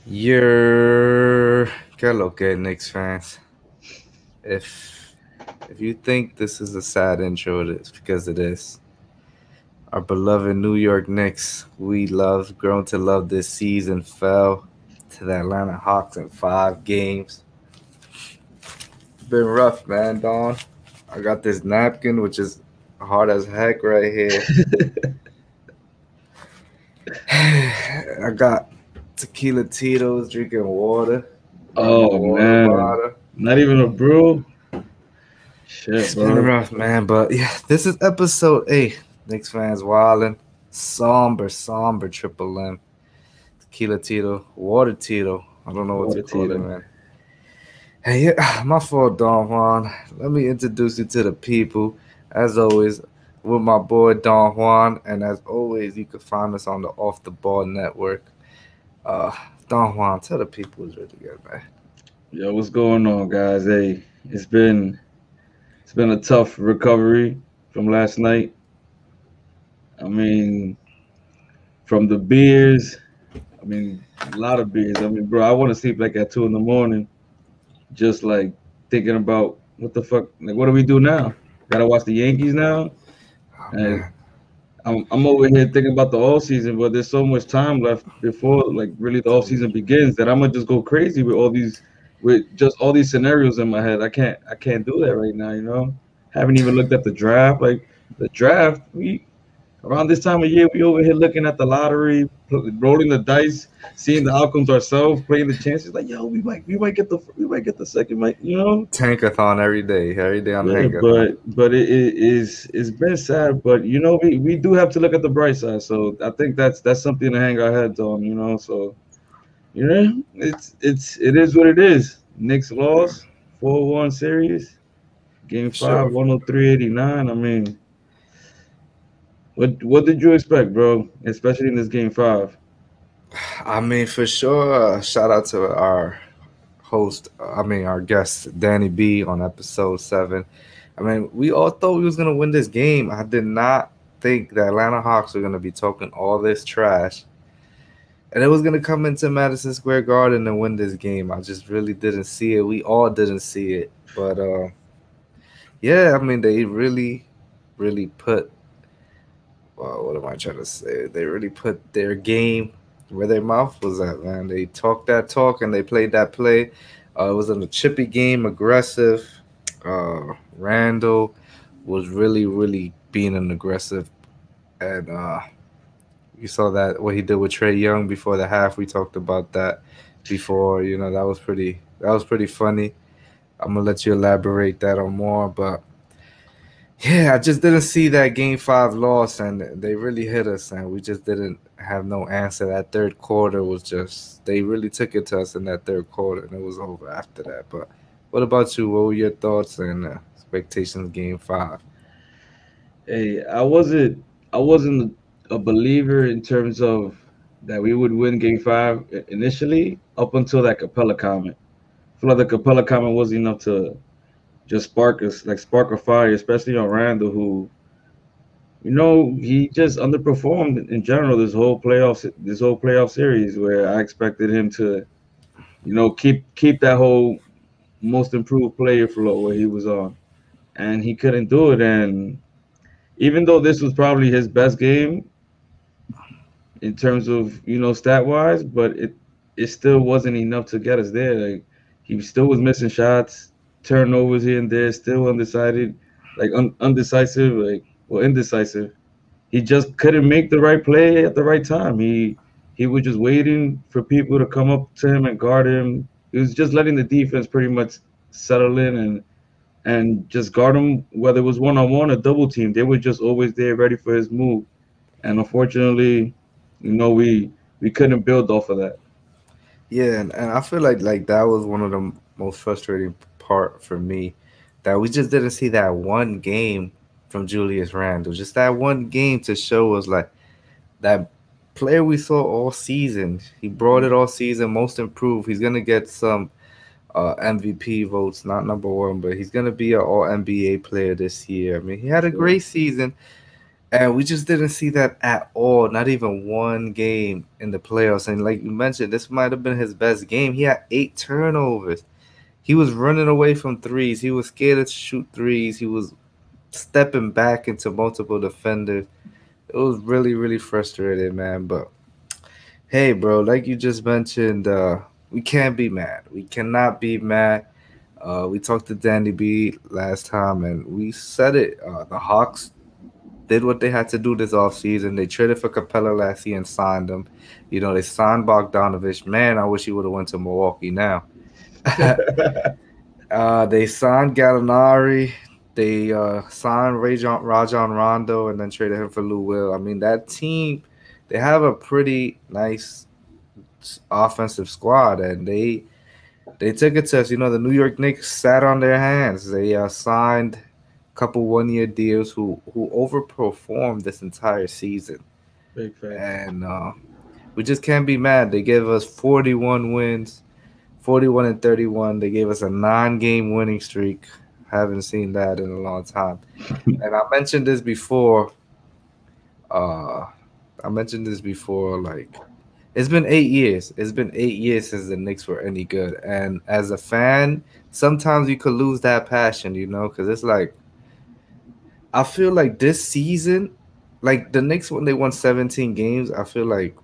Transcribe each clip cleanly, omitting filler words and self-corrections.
You're hello, good Knicks fans. If if you think this is a sad intro, it's because it is. Our beloved New York Knicks, we love, grown to love this season, fell to the Atlanta Hawks in 5 games. It's been rough, man, Don. I got this napkin, which is hard as heck right here. I got tequila Tito's, drinking water. Got my Oh water man, bottle. not even a brew. It's Shit, been bro. rough, man, but yeah, this is episode 8. Knicks fans wildin'. Somber Triple M. Tequila Tito, Water Tito. I don't know what to Water call it, Tito. man. Hey, yeah, my fault, Don Juan. Let me introduce you to the people. As always, with my boy Don Juan, and as always, you can find us on the Off the Ball Network. Uh, Don Juan, tell the people it's really good, man. Yo, what's going on, guys? Hey, it's been a tough recovery from last night. I mean, from the beers. I mean, a lot of beers. I mean, bro, I want to sleep like at 2 in the morning, just like thinking about what the fuck. Like, what do we do now? Gotta watch the Yankees now. Oh And man, I'm over here thinking about the off season, but there's so much time left before like really the off season begins that I'm gonna just go crazy with just all these scenarios in my head. I can't do that right now, you know. Haven't even looked at the draft. Like the draft, we around this time of year we over here looking at the lottery, rolling the dice, seeing the outcomes ourselves, playing the chances. Like yo, we might get the second, might you know. tankathon every day on Yeah, tankathon. but it's been sad, but you know we do have to look at the bright side. So I think that's something to hang our heads on, you know. So you know it is what it is. Knicks lost 4-1 series, game five, Sure. 103-89. I mean, what did you expect, bro? Especially in this game five. I mean, for sure. Shout out to our host. Our guest Danny B on episode 7. I mean, we all thought we was gonna win this game. I did not think the Atlanta Hawks were gonna be talking all this trash, and it was gonna come into Madison Square Garden and win this game. I just really didn't see it. We all didn't see it, but yeah. I mean, they really put. What am I trying to say? They really put their game where their mouth was at, man. They talked that talk and they played that play. It was in a chippy game, aggressive. Randall was really being an aggressive, and you saw that what he did with Trey Young before the half. We talked about that before. That was pretty funny. I'm gonna let you elaborate that on more, but yeah, I just didn't see that game 5 loss, and they really hit us, and we just didn't have no answer. That third quarter was just, they really took it to us in that third quarter, and it was over after that. But what about you? What were your thoughts and expectations game 5? Hey, I wasn't a believer in terms of that we would win game five initially up until that Capella comment. I feel like the Capella comment was enough to just spark a fire, especially on Randall, who he just underperformed in general this whole playoff series, where I expected him to keep that whole most improved player flow where he was on, and he couldn't do it. And even though this was probably his best game in terms of stat wise, but it still wasn't enough to get us there. Like he still was missing shots, turnovers here and there, still undecided, like undecisive, indecisive. He just couldn't make the right play at the right time. He was just waiting for people to come up to him and guard him. He was just letting the defense pretty much settle in and just guard him, whether it was one on one or double team. They were just always there, ready for his move. And unfortunately, we couldn't build off of that. Yeah, and I feel like that was one of the most frustrating part for me, that we just didn't see that one game from Julius Randle. Just that one game to show us like that player we saw all season. He brought it all season, most improved. He's gonna get some MVP votes, not number one, but he's gonna be an All NBA player this year. I mean, he had a Sure. great season, And we just didn't see that at all. Not even one game in the playoffs. And like you mentioned, this might have been his best game. He had 8 turnovers. He was running away from threes. He was scared to shoot threes. He was stepping back into multiple defenders. It was really, really frustrating, man. But hey, bro, like you just mentioned, we can't be mad. We cannot be mad. We talked to Danny B last time, and we said it. The Hawks did what they had to do this offseason. They traded for Capella last year and signed him. You know, they signed Bogdanovich. Man, I wish he would have went to Milwaukee now. They signed Gallinari. They signed Rajon Rondo and then traded him for Lou Will. I mean, that team, they have a pretty nice offensive squad, and they took it to us. You know, the New York Knicks sat on their hands. They signed a couple 1 year deals who overperformed this entire season, Big facts. and we just can't be mad. They gave us 41 wins, 41 and 31. They gave us a 9 game winning streak. Haven't seen that in a long time. And I mentioned this before. Uh, I mentioned this before. Like, it's been 8 years. It's been 8 years since the Knicks were any good. And as a fan, sometimes you could lose that passion, you know, because it's like I feel like this season, like the Knicks when they won 17 games, I feel like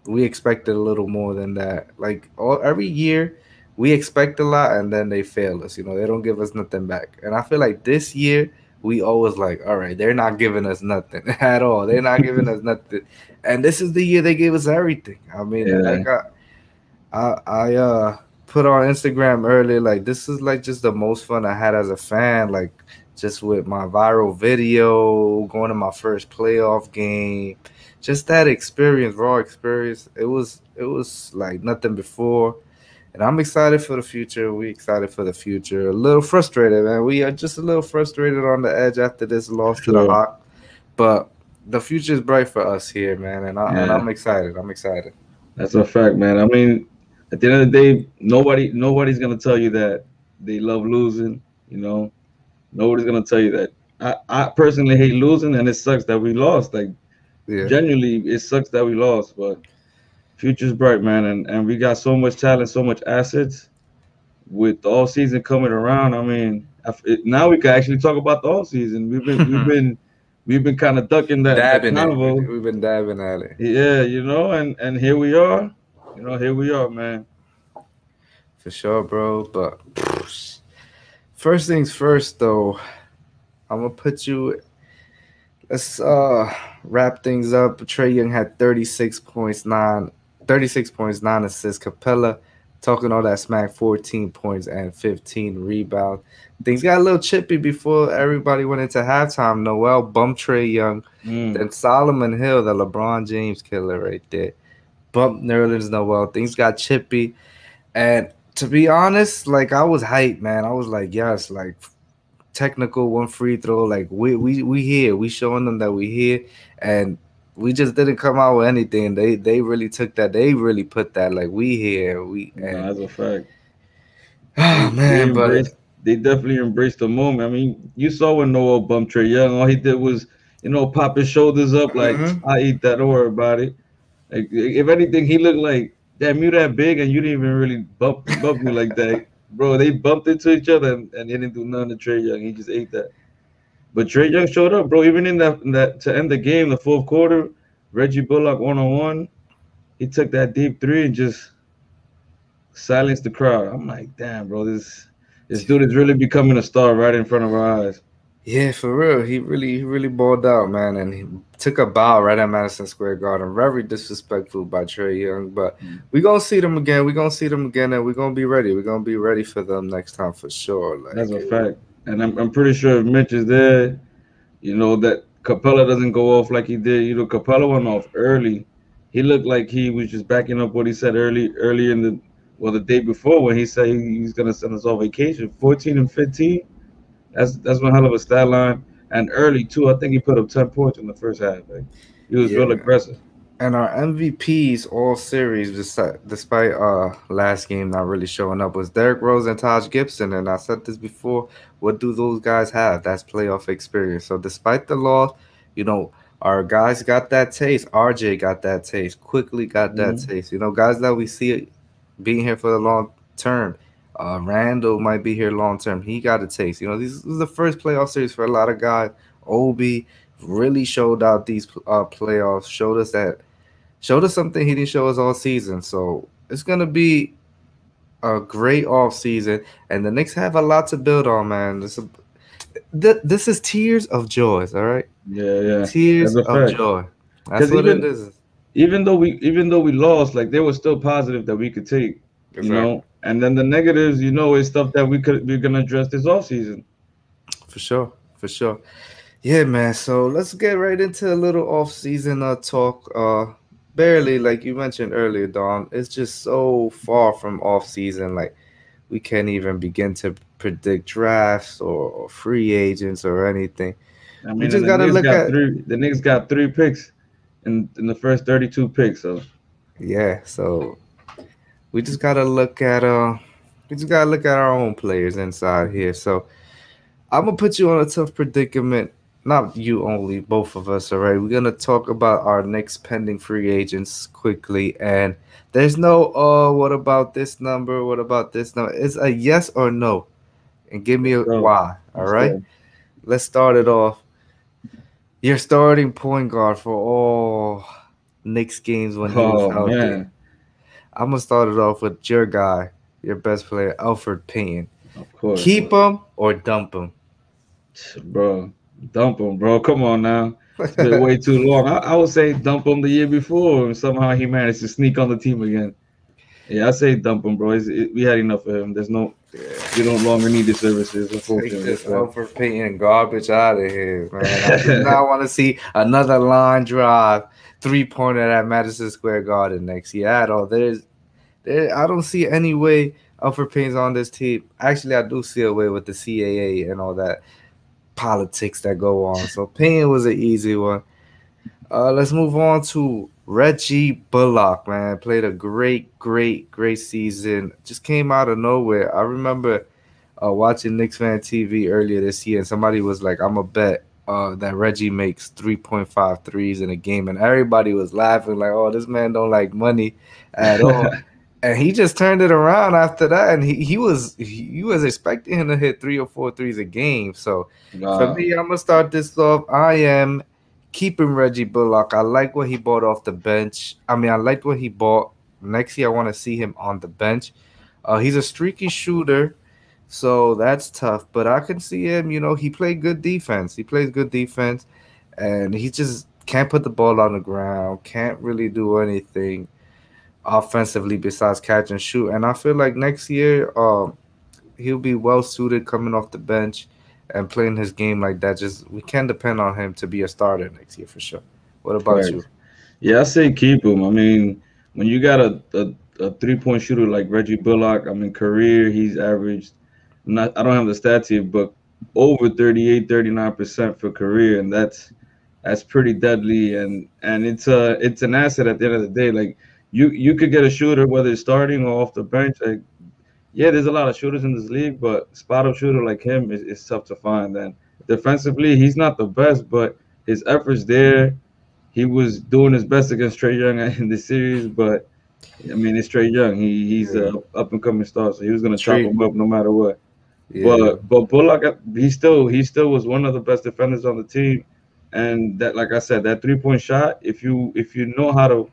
we expected a little more than that. Like every year, we expect a lot and then they fail us. You know, they don't give us nothing back. And I feel like this year we always like, all right, they're not giving us nothing at all. They're not giving us nothing. And this is the year they gave us everything. I mean, Yeah. like I put on Instagram earlier, like this is like just the most fun I had as a fan, like just with my viral video, going to my first playoff game, just that experience, raw experience. It was like nothing before. And I'm excited for the future. We excited for the future. A little frustrated, man. We are just a little frustrated on the edge after this loss to the Sure. Hawk, but the future is bright for us here, man. And Yeah. I'm excited. I'm excited. That's a fact, man. I mean, at the end of the day, nobody's gonna tell you that they love losing. You know, nobody's gonna tell you that. I personally hate losing, and it sucks that we lost. Like Yeah. genuinely, it sucks that we lost. But future's bright, man, and we got so much talent, so much assets. With the all season coming around, I mean, now we can actually talk about the all season. We've been kind of ducking that Dabbing it. convo. We've been dabbing at it. Yeah, and here we are. Here we are, man. For sure, bro. But first things first, though, I'm gonna put you. Let's wrap things up. Trey Young had 36 points, 36 points, 9 assists. Capella talking all that smack, 14 points and 15 rebounds. Things got a little chippy before everybody went into halftime. Noel bumped Trey Young. Mm. Then Solomon Hill, the LeBron James killer right there, bumped Nerlens Noel. Things got chippy. And to be honest, like I was hyped, man. I was like, yes, like technical one free throw. Like we here. We showing them that we here. And we just didn't come out with anything. They really took that. They really put that like we here. We No, and that's a fact. oh They man, but embraced. They definitely embraced the moment. I mean, you saw when Noah bumped Trey Young. All he did was, pop his shoulders up like mhm. I eat that. Don't worry about it. Like if anything, he looked like damn you that big and you didn't even really bump me like that, bro. They bumped into each other and he didn't do nothing to Trey Young. He just ate that. But Trey Young showed up, bro. Even in that to end the game, the fourth quarter, Reggie Bullock 1-on-1. He took that deep three and just silenced the crowd. I'm like, damn, bro, this dude is really becoming a star right in front of our eyes. Yeah, for real. He really balled out, man, and he took a bow right at Madison Square Garden. Very disrespectful by Trey Young, but we gonna see them again. We gonna see them again, and we're gonna be ready. We're gonna be ready for them next time for sure. That's Like, a fact. And I'm pretty sure if Mitch is there, that Capella doesn't go off like he did. Capella went off early. He looked like he was just backing up what he said early in the day before when he said he's gonna send us on vacation. 14 and 15. That's one hell of a stat line. And early too. I think he put up 10 points in the first half. Like, he was real yeah. aggressive. And our MVPs all series, despite last game not really showing up, was Derrick Rose and Taj Gibson. And I said this before. What do those guys have? That's playoff experience. So despite the loss, you know, Our guys got that taste. RJ got that taste. Quickly got that Mhm. taste. Guys that we see being here for the long term. Randall might be here long term. He got a taste. This is the first playoff series for a lot of guys. Obi really showed out these playoffs. Showed us something he didn't show us all season. So it's gonna be a great off season, and the Knicks have a lot to build on, man. This is tears of joy. All right, Yeah, yeah, that's tears a of fact. joy. That's Because what it is. even though we lost, like there was still positive that we could take, Exactly. and then the negatives, is stuff that we're gonna address this off season. For sure. For sure. Yeah, man. So let's get right into a little off-season talk. Barely, like you mentioned earlier, Don. It's just so far from off-season. Like we can't even begin to predict drafts or free agents or anything. I We mean, and just gotta look at the Knicks got three picks in the first 32 picks. So yeah. So we just gotta look at we just gotta look at our own players inside here. So I'm gonna put you on a tough predicament. Not you only, both of us. All right, we're gonna talk about our next pending free agents quickly, and there's no what about this number? What about this number? It's a yes or no, and give me let's a go. why. All Let's right, go. let's start it off. Your starting point guard for all Knicks games when he was Oh healthy. man, I'm gonna start it off with your guy, your best player, Alfred Payton. of course, Keep him or dump him. bro. Dump him, bro. Come on now. It's been way too long. I would say dump him the year before, and somehow he managed to sneak on the team again. Yeah, I say dump him, bro. We had enough of him. Yeah. We don't longer need the services, Take unfortunately. this So. Alfred Payton garbage out of here, man. I do not want to see another line drive 3-pointer at Madison Square Garden next year at all. I don't see any way Alfred Payton's on this team. Actually, I do see a way with the CAA and all that politics that go on. So Payton was an easy one. Let's move on to Reggie Bullock, man. Played a great season. Just came out of nowhere. I remember watching Knicks fan TV earlier this year, and somebody was like, "I'm a bet that Reggie makes 3.5 threes in a game," and everybody was laughing like, "Oh, this man don't like money at all." And he just turned it around after that, and he was expecting him to hit 3 or 4 threes a game. So for Wow. me, I'm gonna start this off. I am keeping Reggie Bullock. I like what he bought off the bench. I mean, I like what he bought. Next year, I want to see him on the bench. He's a streaky shooter, so that's tough. But I can see him. He played good defense. He plays good defense, and he just can't put the ball on the ground. Can't really do anything offensively besides catch and shoot. And I feel like next year, he'll be well suited coming off the bench and playing his game like that. Just we can depend on him to be a starter next year for sure. What about you? Facts. Yeah, I say keep him. I mean, when you got a 3-point shooter like Reggie Bullock, I mean, career, he's averaged, I don't have the stats here, but over 38, 39% for career. And that's pretty deadly. And it's an asset at the end of the day. Like, you could get a shooter, whether it's starting or off the bench. Like, yeah, there's a lot of shooters in this league, but spot up shooter like him is tough to find. And defensively, he's not the best, but his efforts there. He was doing his best against Trey Young in the series, but I mean, it's Trey Young. He's Yeah. a up and coming star, so he was gonna chop Tree. him up no matter what. Yeah. But Bullock, he still was one of the best defenders on the team, and that, like I said, that 3-point shot. If you know how to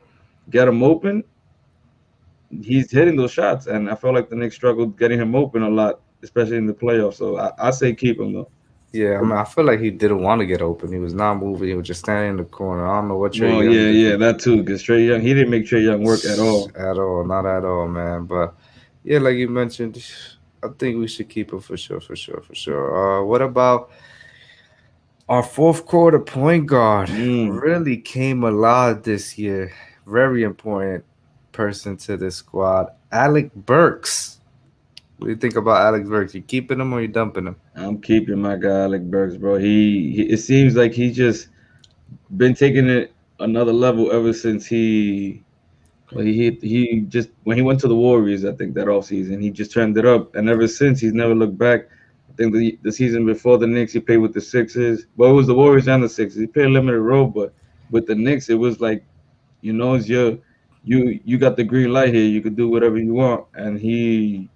get him open, he's hitting those shots, and I felt like the Knicks struggled getting him open a lot, especially in the playoffs. So I say keep him though. Yeah, I mean, I feel like he didn't want to get open. He was not moving. He was just standing in the corner. I don't know what Trey Well, Young did yeah, that too. Because Trey Young, he didn't make Trey Young work at all. at all. Not at all, man. But yeah, like you mentioned, I think we should keep him for sure, for sure, for sure. What about our fourth quarter point guard? Mm. Really came alive this year. Very important person to this squad. Alec Burks. What do you think about Alex Burks? You keeping him or you dumping him? I'm keeping my guy Alec Burks, bro. It seems like he just been taking it another level ever since he just when he went to the Warriors, I think that off season, he just turned it up, and ever since he's never looked back. I think the season before the Knicks, he played with the Sixers. Well, it was the Warriors and the Sixers. He played a limited role, but with the Knicks, it was like, it's you got the green light here. You could do whatever you want, and he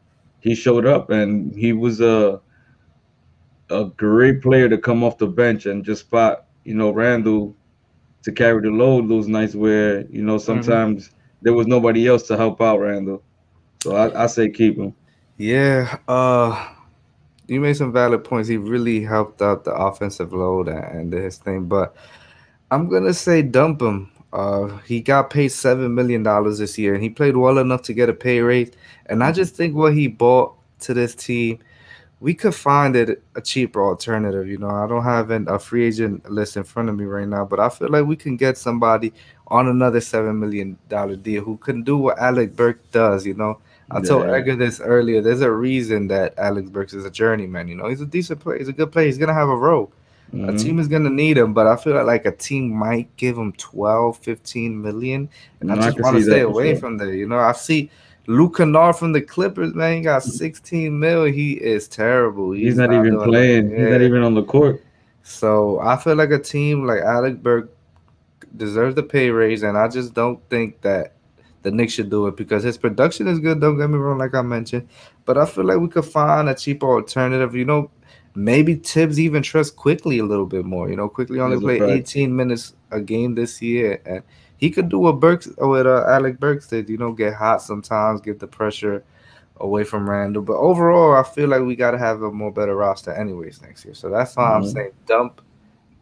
showed up, and he was a great player to come off the bench and just spot Randall to carry the load those nights where Hmm. sometimes there was nobody else to help out Randall. So I say keep him. Yeah, you made some valid points. He really helped out the offensive load and his thing, but I'm gonna say dump him. He got paid $7 million this year, and he played well enough to get a pay raise. And I Mhm. just think what he bought to this team, we could find it a cheaper alternative. I don't have a free agent list in front of me right now, but I feel like we can get somebody on another $7 million deal who can do what Alec Burke does. I told Yeah. Edgar this earlier. There's a reason that Alex Burks is a journeyman. He's a decent player. He's a good player. He's gonna have a role. A Hmm. team is gonna need him, but I feel like a team might give him 12, 15 million, and I No, I just can want to see stay that for away sure. from there. I see Luke Kennard from the Clippers, man. He got 16 mil. He is terrible. He's He's not not even doing it. playing. He's not Yeah. even on the court. So I feel like a team like Alec Burke deserves the pay raise, and I just don't think that the Knicks should do it because his production is good. Don't get me wrong, like I mentioned, but I feel like we could find a cheaper alternative. Maybe Tibbs even trusts Quickly a little bit more. Quickly only That's a played fact. 18 minutes a game this year, and he could do what Alec Burks did. Get hot sometimes, get the pressure away from Randall. But overall, I feel like we got to have a more better roster anyways next year. So that's why I'm Hmm. saying dump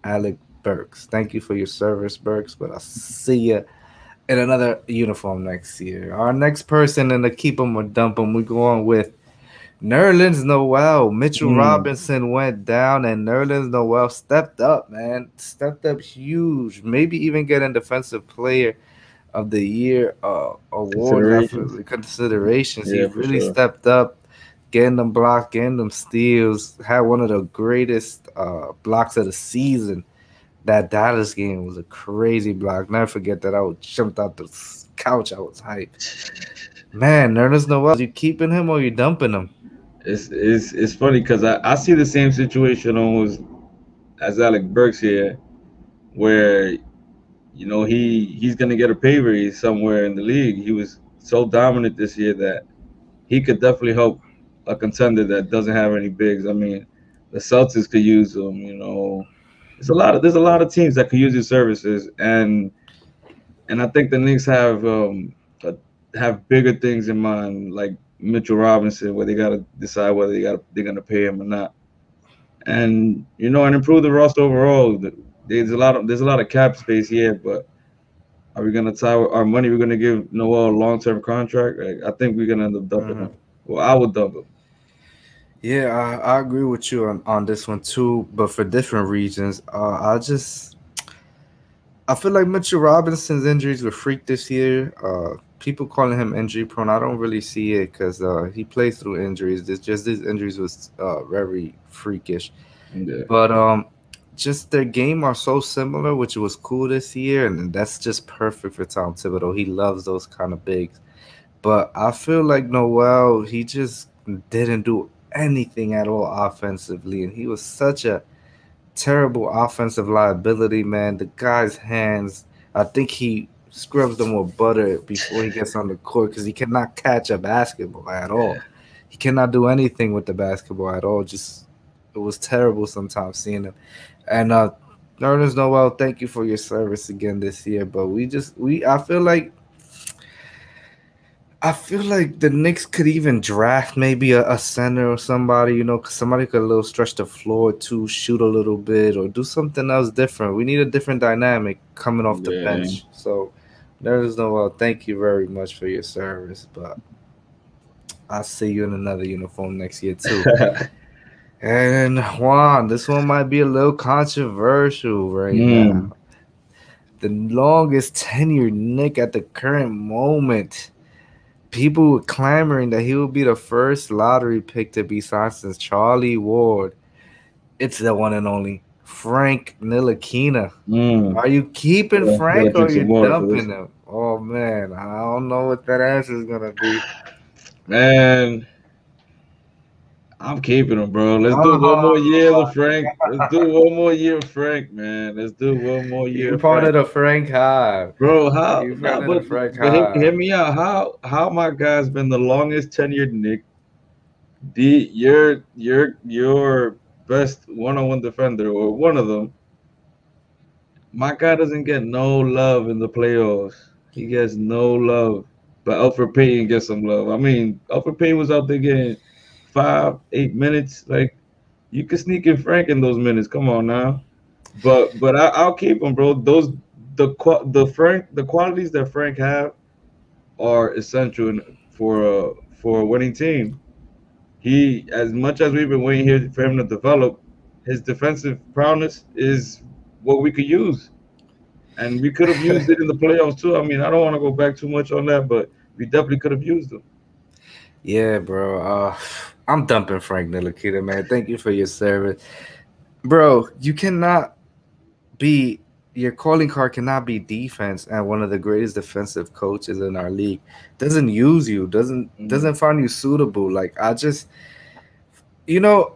Alec Burks. Thank you for your service, Burks, but I'll see you in another uniform next year. Our next person in the keep 'em or dump 'em, we go on with Nerlens Noel. Mitchell Mm. Robinson went down, and Nerlens Noel stepped up, man. Stepped up huge. Maybe even getting Defensive Player of the Year award Considerations. considerations. He Yeah, for really sure. stepped up, getting them blocks, getting them steals. Had one of the greatest blocks of the season. That Dallas game was a crazy block. Never forget that. I was jumped out the couch. I was hyped. Man, Ernest Noel, you keeping him or you dumping him? It's funny because I see the same situation almost as Alec Burks here, where he's gonna get a pay raise somewhere in the league. He was so dominant this year that he could definitely help a contender that doesn't have any bigs. I mean, the Celtics could use him. There's a lot of teams that could use his services, and I think the Knicks uh, have bigger things in mind, like Mitchell Robinson, where they got to decide whether they're gonna pay him or not, and improve the roster overall. There's a lot of cap space here, but are we gonna tie our money? We're gonna give Noel a long term contract. Like, I think we're gonna end up dumping Hmm. him. Well, I would dump him. Yeah, I agree with you on this one too, but for different reasons. I feel like Mitchell Robinson's injuries were freak this year. People calling him injury prone. I don't really see it because he plays through injuries. These injuries was very freakish. Yeah. But just their game are so similar, which was cool this year, and that's just perfect for Tom Thibodeau. He loves those kind of bigs. But I feel like Noel, he just didn't do anything at all offensively, and he was such a terrible offensive liability, man. The guy's hands, I think he scrubs them with butter before he gets on the court because he cannot catch a basketball at Yeah. all. He cannot do anything with the basketball at all. Just it was terrible sometimes seeing him. And Ernest Noel, thank you for your service again this year. But I feel like the Knicks could even draft maybe a center or somebody, 'cause somebody could a little stretch the floor to shoot a little bit or do something else different. We need a different dynamic coming off the Yeah. bench. So there's no thank you very much for your service, but I'll see you in another uniform next year too. And Juan, this one might be a little controversial right Mm. now. The longest tenured Nick at the current moment. People were clamoring that he would be the first lottery pick to be signed since Charlie Ward. It's the one and only Frank Ntilikina. Mm. Are you keeping Gotta Frank or drink are you some water for this dumping one. him? Oh man, I don't know what that answer is gonna be. Man, I'm keeping him, bro. Let's do one more year Oh, of Frank. Let's do one more year of Frank, man. Let's do one more year you of part Frank. of the Frank Hive. Bro, how You no, part of the but Frank but hear Hive. me out. How my guy's been the longest tenured Nick, the your best one-on-one defender or one of them. My guy doesn't get no love in the playoffs. He gets no love. But Alfred Payton gets some love. I mean, Alfred Payton was out there getting 5, 8 minutes. Like you could sneak in Frank in those minutes. Come on now. I'll keep him, bro. Those the qualities that Frank have are essential for a winning team. He, as much as we've been waiting here for him to develop, his defensive prowess is what we could use, and we could have used it in the playoffs too. I mean, I don't want to go back too much on that, but we definitely could have used him. Yeah, bro. I'm dumping Frank Ntilikina, man. Thank you for your service, bro. You cannot be your calling card cannot be defense, and one of the greatest defensive coaches in our league doesn't use you, doesn't Mm, find you suitable. Like I just, you know,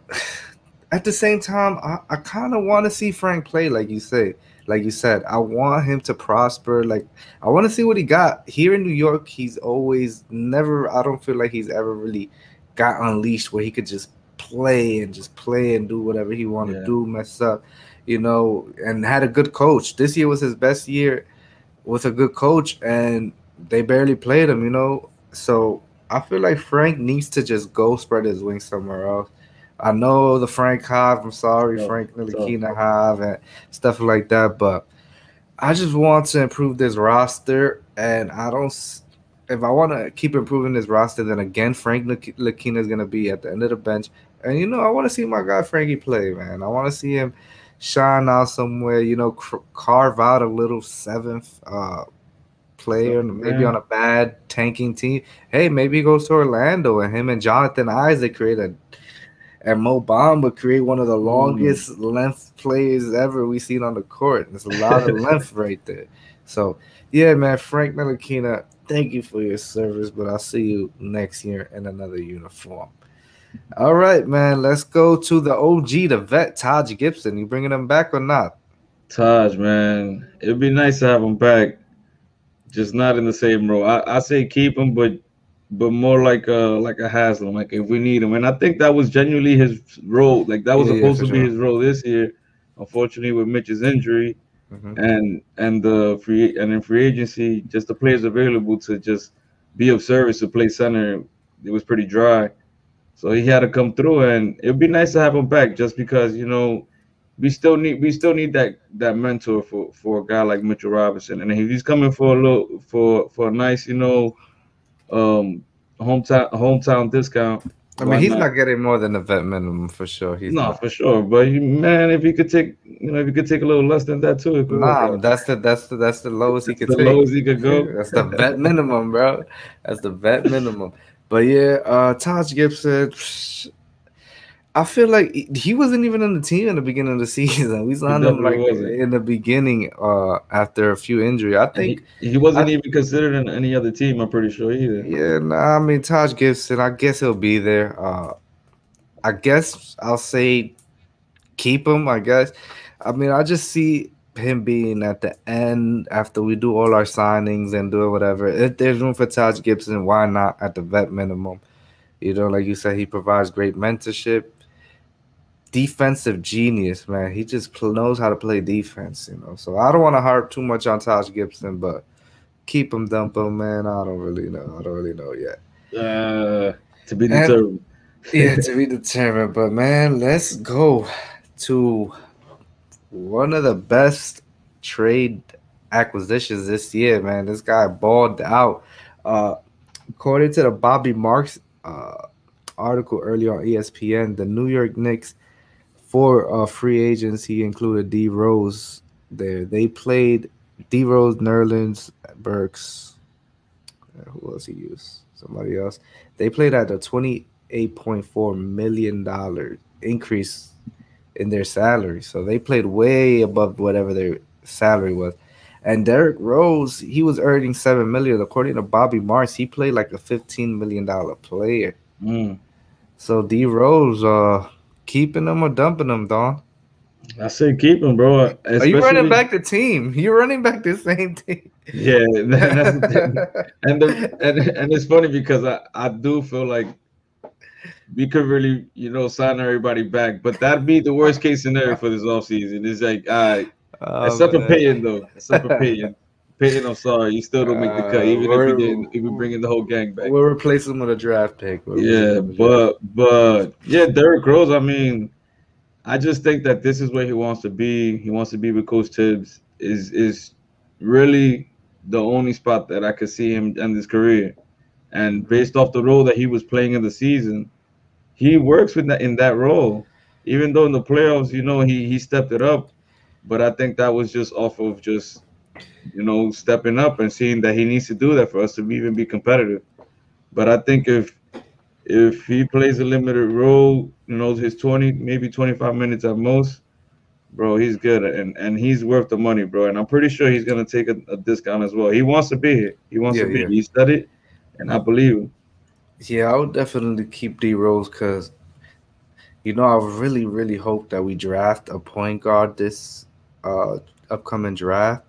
at the same time, I kind of want to see Frank play, like you say, like you said. I want him to prosper. Like I want to see what he got here in New York. He's always never. I don't feel like he's ever really got unleashed where he could just play and do whatever he want to yeah, do, mess up, and had a good coach. This year was his best year with a good coach, and they barely played him. So I feel like Frank needs to just go spread his wings somewhere else. I know the Frank Hive, I'm sorry, tough, Frank tough. Ntilikina Hive and stuff like that, but I just want to improve this roster, and I don't. If I want to keep improving this roster, then again, Frank Ntilikina is going to be at the end of the bench. And I want to see my guy Frankie play, man. I want to see him shine out somewhere. Carve out a little seventh player, Seventh maybe on man. a bad tanking team. Hey, maybe he goes to Orlando, and him and Jonathan Isaac and Mo Bamba create one of the Mm. longest length plays ever we seen on the court. There's a lot of length right there. So yeah, man, Frank Ntilikina, thank you for your service, but I'll see you next year in another uniform. All right, man, let's go to the OG, the vet, Taj Gibson. You bringing him back or not? Taj, man, it'd be nice to have him back, just not in the same role. I say keep him, but more like a Haslam, like if we need him. And I think that was genuinely his role. Like that was Yeah, yeah, supposed for to be sure. his role this year. Unfortunately, with Mitch's injury Hmm. and the free and in free agency, just the players available to just be of service to play center, it was pretty dry. So he had to come through, and it'd be nice to have him back, just because we still need that mentor for a guy like Mitchell Robinson, and if he's coming for a little for a nice um hometown discount, I mean, why he's not not? getting more than the vet minimum for sure. He's No, not. for sure. But man, if you could take a little less than that too, it could work Nah, out. that's the lowest he That's could the take. lowest he could go. That's the vet minimum, bro. That's the vet minimum. But yeah, Taj Gibson, I feel like he wasn't even on the team in the beginning of the season. We He signed him definitely like wasn't, in the beginning, after a few injury. I and think, he I wasn't even considered in any other team. I'm pretty sure either. yeah, nah, I mean Taj Gibson. I guess he'll be there. I guess I'll say keep him. I guess. I mean, I just see him being at the end after we do all our signings and do whatever. If there's room for Taj Gibson, why not at the vet minimum? Like you said, he provides great mentorship, defensive genius, man. He just knows how to play defense. So I don't want to harp too much on Taj Gibson, but keep him, dump him, man. I don't really know. I don't really know yet. To be And determined. yeah, to be determined. But man, let's go to one of the best trade acquisitions this year, man. This guy balled out. Uh, According to the Bobby Marks article earlier on ESPN, the New York Knicks for free agency included D Rose there. They played D Rose, Nerlens, Burks. Who else he used? Somebody else. They played at a $28.4 million increase in their salary. So they played way above whatever their salary was. And Derrick Rose, he was earning $7 million. According to Bobby Marks, he played like a $15 million player. Mm. So D Rose, keeping them or dumping them, Don? I say keep him, bro. Are you running Especially, back the team? You're running back the same team. yeah, that's the thing. And it's funny because I do feel like we could really, sign everybody back, but that'd be the worst case scenario for this offseason. It's like, Oh except for man. Peyton though, except for Peyton. Peyton, I'm sorry, you still don't make the cut, even if we we're didn't, if we bring in the whole gang back. we'll replace him with a draft pick. We'll replace Yeah, him with a draft. but yeah, Derrick Rose. I mean, I just think that this is where he wants to be. He wants to be with Coach Tibbs. Is really the only spot that I could see him end his career. And based off the role that he was playing in the season, he works with that in that role. Even though in the playoffs, he stepped it up. But I think that was just off of just stepping up and seeing that he needs to do that for us to even be competitive. But I think if he plays a limited role, his 20, maybe 25 minutes at most, bro, he's good and he's worth the money, bro. And I'm pretty sure he's gonna take a discount as well. He wants to be here. He wants Yeah, to be. yeah, He said it, and I believe him. yeah. I would definitely keep D Rose because I really, really hope that we draft a point guard this uh upcoming draft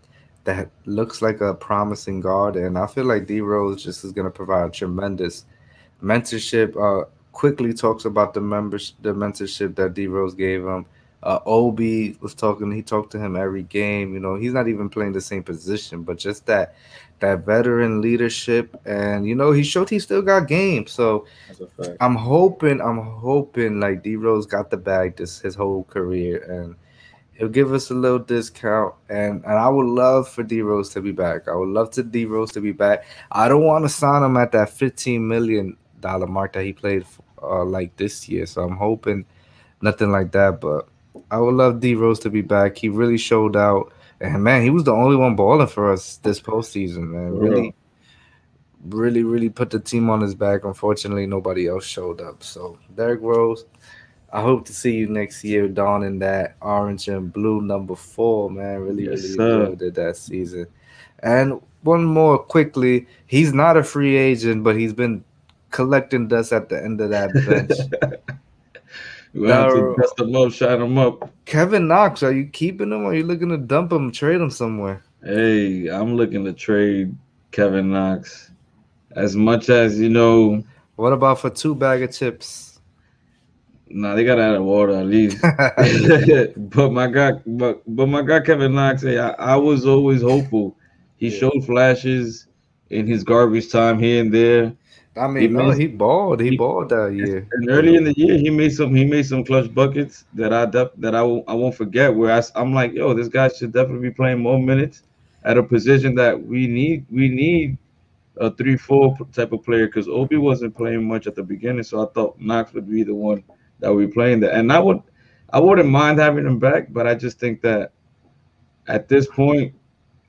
that looks like a promising guard, and I feel like D Rose just is gonna provide tremendous mentorship. Quickly talks about the mentorship that D Rose gave him. Obi was talking. He talked to him every game. He's not even playing the same position, but just that veteran leadership, and he showed he still got game. So That's a fact. I'm hoping like D Rose got the bag this his whole career, and he'll give us a little discount. And I would love for D Rose to be back. I would love to D Rose to be back. I don't want to sign him at that $15 million mark that he played like this year. So I'm hoping nothing like that. But I would love D Rose to be back. He really showed out. And man, he was the only one balling for us this postseason, man. For Really, real. really, really put the team on his back. Unfortunately, nobody else showed up. So Derrick Rose, I hope to see you next year, donning that orange and blue number 4, man. Really, Yes, really sir. enjoyed it that season. And one more quickly, he's not a free agent, but he's been collecting dust at the end of that bench. We have to Now, dust him up, shine him up. Kevin Knox, are you keeping him or are you looking to dump him, trade him somewhere? Hey, I'm looking to trade Kevin Knox. As much as What about for 2 bag of chips? nah, they gotta add water at least. But my guy Kevin Knox, hey, I was always hopeful. He Yeah. showed flashes in his garbage time here and there. I He mean, no, made he balled. He he balled that year. and early in the year he made some clutch buckets that I won't forget. Where I'm like, yo, this guy should definitely be playing more minutes at a position that we need. We need a 3-4 type of player because Obi wasn't playing much at the beginning, so I thought Knox would be the one that would be playing that. And I wouldn't mind having him back, but I just think that at this point,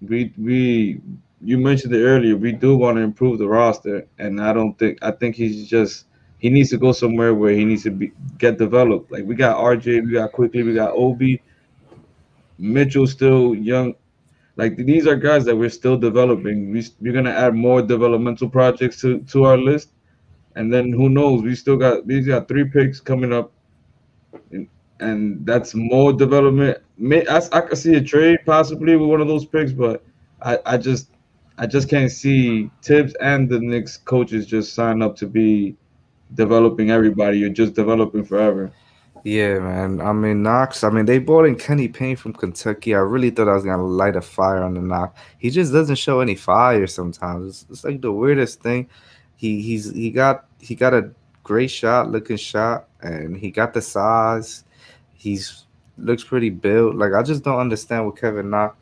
we you mentioned it earlier, we do want to improve the roster, and I think he needs to go somewhere where he needs to get developed. Like we got RJ, we got Quickly, we got Obi, Mitchell still young. Like these are guys that we're still developing. We're gonna add more developmental projects to our list, and then who knows? We got 3 picks coming up, and, and that's more development. I could see a trade possibly with one of those picks, but I just can't see Tibbs and the Knicks coaches just sign up to be developing everybody. You're just developing forever. Yeah, man. I mean, Knox. I mean, they brought in Kenny Payne from Kentucky. I really thought I was gonna light a fire on the Knox. He just doesn't show any fire sometimes. It's like the weirdest thing. He got a great shot, looking shot, and he got the size. He's looks pretty built. Like I just don't understand with Kevin Knox.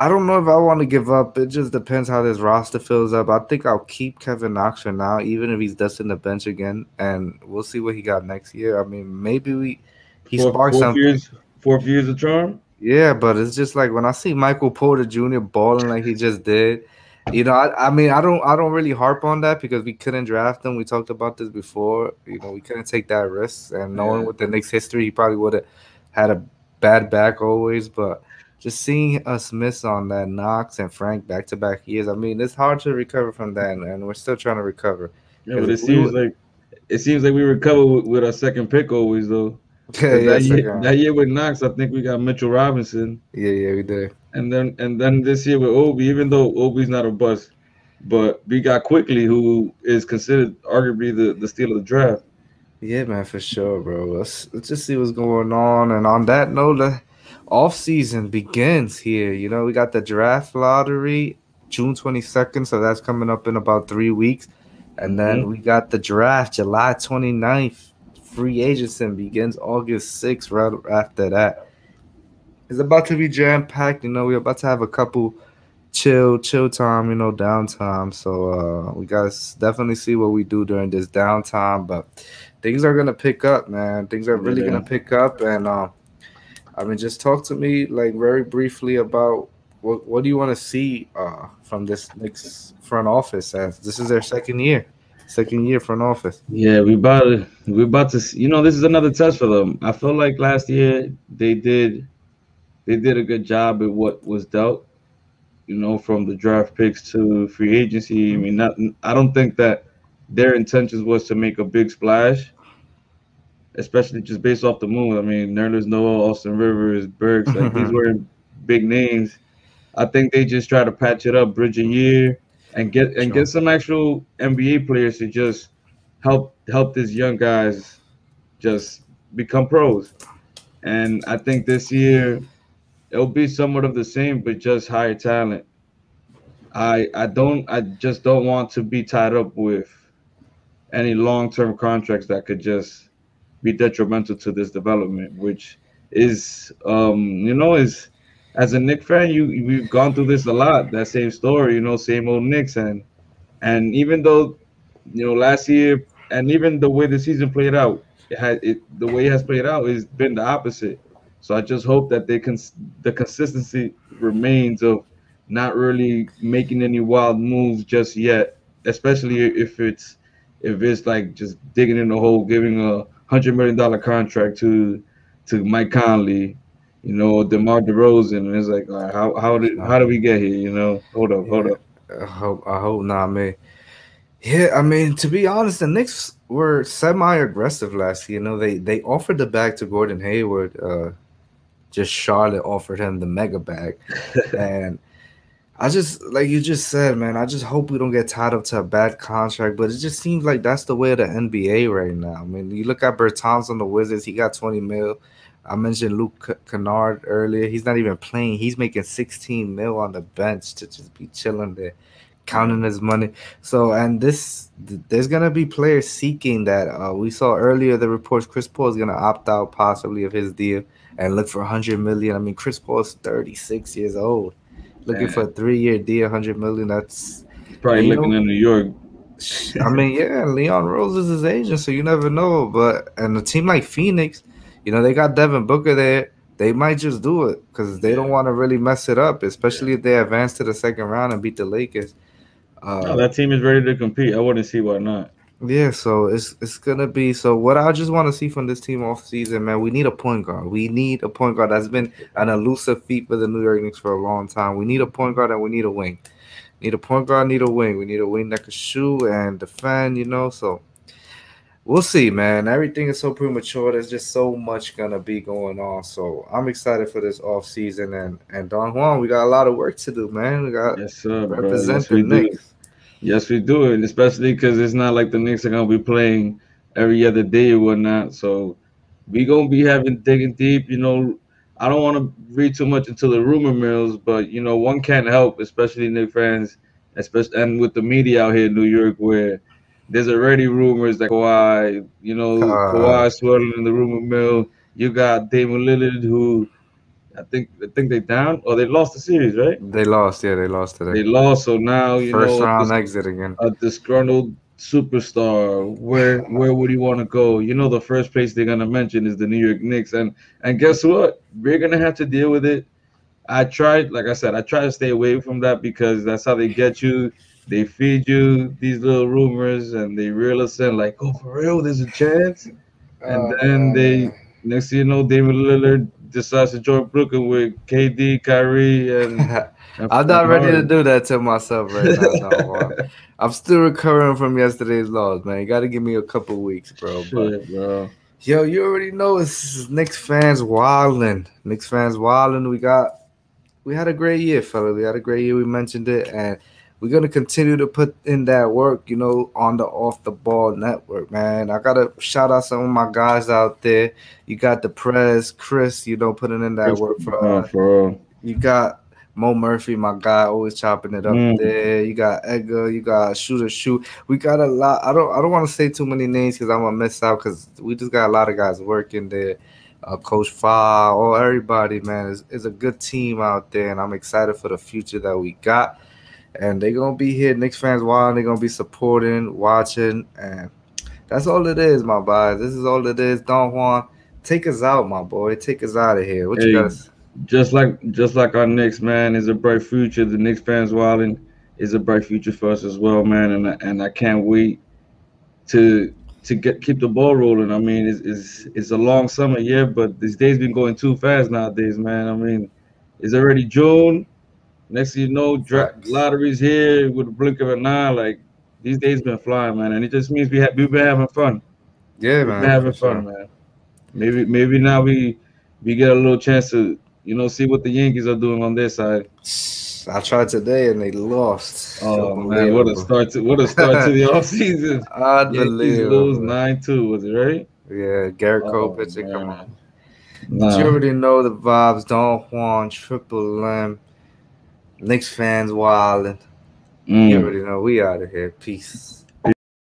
I don't know if I want to give up. It just depends how this roster fills up. I think I'll keep Kevin Knox for now, even if he's dusting the bench again, and we'll see what he got next year. I mean, maybe he Fourth sparked fourth something. years fourth year's a charm. Yeah, but it's just like when I see Michael Porter Jr. balling like he just did. I mean, I don't really harp on that because we couldn't draft him. We talked about this before. We couldn't take that risk, and knowing Yeah. with the Knicks history, he probably would have had a bad back always. But just seeing us miss on that Knox and Frank back to back years, I mean, it's hard to recover from that, and we're still trying to recover. Yeah, Because but if it we seems would, like it seems like we recover with our second pick always though. Yeah, Because yeah, second. that year with Knox, I think we got Mitchell Robinson, Yeah, yeah, we did. and then this year with Obi, even though Obi's not a bust, but we got Quickly, who is considered arguably the steal of the draft. Yeah, man, for sure, bro. Let's just see what's going on. And on that note, the off season begins here. You know, we got the draft lottery June 22nd, so that's coming up in about 3 weeks. And then Hmm. we got the draft July 29th. Free agency begins August 6th, right after that. It's about to be jam packed. You know, we're about to have a couple chill time, you know, downtime. So we gotta definitely see what we do during this downtime. But things are gonna pick up, man. Things are really Yeah. gonna pick up. And I mean, just talk to me like very briefly about what do you want to see from this next front office, as this is their second year front office. Yeah, we about to see, this is another test for them. I feel like last year they did a good job at what was dealt, from the draft picks to free agency. I mean, not I don't think that their intentions was to make a big splash, especially just based off the move. I mean, Nerlens Noel, Austin Rivers, Burks, like these were big names. I think they just try to patch it up, bridge a year, and get Sure. some actual NBA players to just help these young guys just become pros. And I think this year it'll be somewhat of the same, but just higher talent. I just don't want to be tied up with any long term contracts that could just be detrimental to this development, which is is as a Knicks fan, we've gone through this a lot. That same story, same old Knicks, and even though last year, and even the way the season played out, the way it has played out has been the opposite. So I just hope that the consistency remains of not really making any wild moves just yet, especially if it's like just digging in the hole, giving $100 million contract to Mike Conley, DeMar DeRozan, and it's like, all right, how did we get here? Hold Yeah, up. I hope not, man. Yeah, I mean, to be honest, the Knicks were semi-aggressive last year. You know, they offered the bag to Gordon Hayward. Just Charlotte offered him the mega bag, and I just like you just said, man. I just hope we don't get tied up to a bad contract. But it just seems like that's the way of the NBA right now. I mean, you look at Bertans on the Wizards; he got 20 mil. I mentioned Luke Kennard earlier. He's not even playing. He's making 16 mil on the bench to just be chilling there, Yeah. counting his money. So, and there's gonna be players seeking that. We saw earlier the reports Chris Paul is gonna opt out possibly of his deal and look for 100 million. I mean, Chris Paul is 36 years old, looking for a And 3 year deal, 100 million. That's he's and probably you looking know, in New York. I mean, yeah, Leon Rose is his agent, so you never know. But and a team like Phoenix, they got Devin Booker there. They might just do it because they don't Yeah. want to really mess it up, Yeah. especially if they advance to the second round and beat the Lakers. No, Uh, that team is ready to compete. I wouldn't see why not. yeah, so it's gonna be so. What I just want to see from this team off season, man, we need a point guard. We need a point guard. That's been an elusive feat for the New York Knicks for a long time. We need a point guard and we need a wing. Need a point guard, need a wing. We need a wing that can shoot and defend. So we'll see, man. Everything is so premature. There's just so much gonna be going on. So I'm excited for this off season and Don Juan. We got a lot of work to do, man. We got Yes, sir, bro. represent Yes, the we do. Knicks. Yes, we do, and especially because it's not like the Knicks are gonna be playing every other day or whatnot. So we gonna be having digging deep. I don't want to read too much into the rumor mills, but one can't help, especially Knicks fans, especially and with the media out here in New York, where there's already rumors that Uh, Kawhi swirling in the rumor mill. You got Damon Lillard, who I think they down or they lost the series, right? they lost. Yeah, they lost They today. lost, so now First round exit again. a disgruntled superstar. Where would he want to go? The first place they're gonna mention is the New York Knicks, and guess what? We're gonna have to deal with it. Like I said, I try to stay away from that because that's how they get you. They feed you these little rumors, and they reel us in like, oh, for real, there's a chance. And then Man. next thing you know, David Lillard decides to join Brooklyn with KD, Kyrie, and I'm not And ready to Harden. do that to myself right now, Don Juan. I'm still recovering from yesterday's loss, man. You got to give me a couple weeks, bro. But Shit, bro. yo, you already know it's Knicks fans wildin'. Knicks fans wildin'. We had a great year, fella. We had a great year. We mentioned it, and we're gonna continue to put in that work, on the Off the Ball network, man. I gotta shout out some of my guys out there. You got the Prez, Chris, putting in that Chris work for Paul, us. for real. You got Mo Murphy, my guy, always chopping it up Mm. there. You got Edgar. You got Shooter Shoot. We got a lot. I don't want to say too many names because I'm gonna miss out because we just got a lot of guys working there. Coach Fa, everybody, man, is a good team out there, and I'm excited for the future that we got. And they're gonna be here, Knicks fans, while they're gonna be supporting, watching, and that's all it is, my boy. This is all it is. Don Juan, take us out, my boy. Take us out of here. What you Hey, guys? just like our Knicks, man, is a bright future. The Knicks fans wilding is a bright future for us as well, man. And I can't wait to keep the ball rolling. I mean, it's a long summer, yeah, but these days been going too fast nowadays, man. I mean, it's already June. Next thing you know, Facts. lottery's here with a blink of an eye. Like these days been flying, man, and it just means we've been having fun. Yeah, We've been man, for having fun, sure. man. Maybe now we get a little chance to see what the Yankees are doing on their side. I tried today and they lost. Oh man, Unbelievable. what a start to the offseason. Yankees lose Unbelievable. 9-2, was it right? Yeah, Garrett Cole Oh pitching. Come on. man. But you Nah. already know the vibes. Don Juan, Triple M, Knicks fans wildin'. You Mm. already know we out of here. Peace.